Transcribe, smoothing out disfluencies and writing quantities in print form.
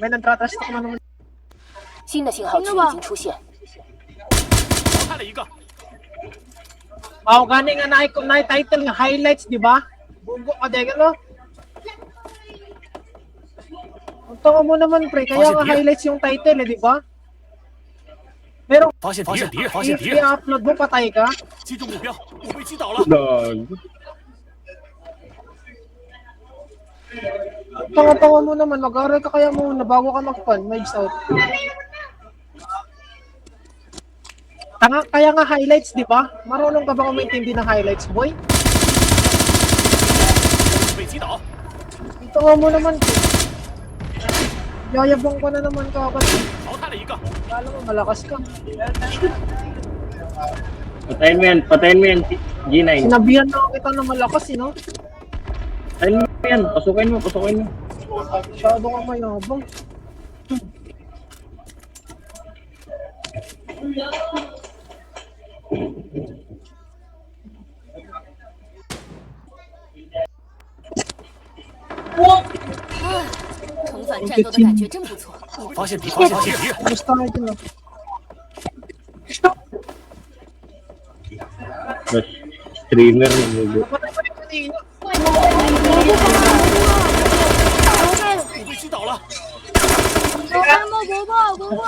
May nagtratrash talk naman. 新的信号区已经出现。淘汰了一个。 Oh, gani nga na title nga highlights, di ba? Bugo ka dega no? Ang tanga mo naman, pre. Kaya nga highlights yung title, di ba? Pero 发现敌人，发现敌人， i-upload mo, patay ka. 击中目标，我被击倒了。 Tanga-tanga mo naman, mag-aral ka kaya muna bago ka mag-fun, mics out. Tanga, kaya nga highlights, di ba? Marunong ka ba kumaintindi ng highlights, boy? 被击倒。 Tanga mo naman, pre. Yayabang ka na naman kakad. 淘汰了一个。 Kala mo, malakas ka. Patayin mo yan, G9. Sinabihan na kita na malakas, no? Patayin mo yan, pasukin mo. Masyado ka mayabang. Ah, 重返战斗的感觉真不错。发现敌人，发现敌人。 Gusto ka ito, no? Mas streamer na mo. Patay pa rin kanina. 我被击倒了。伯伯，伯伯，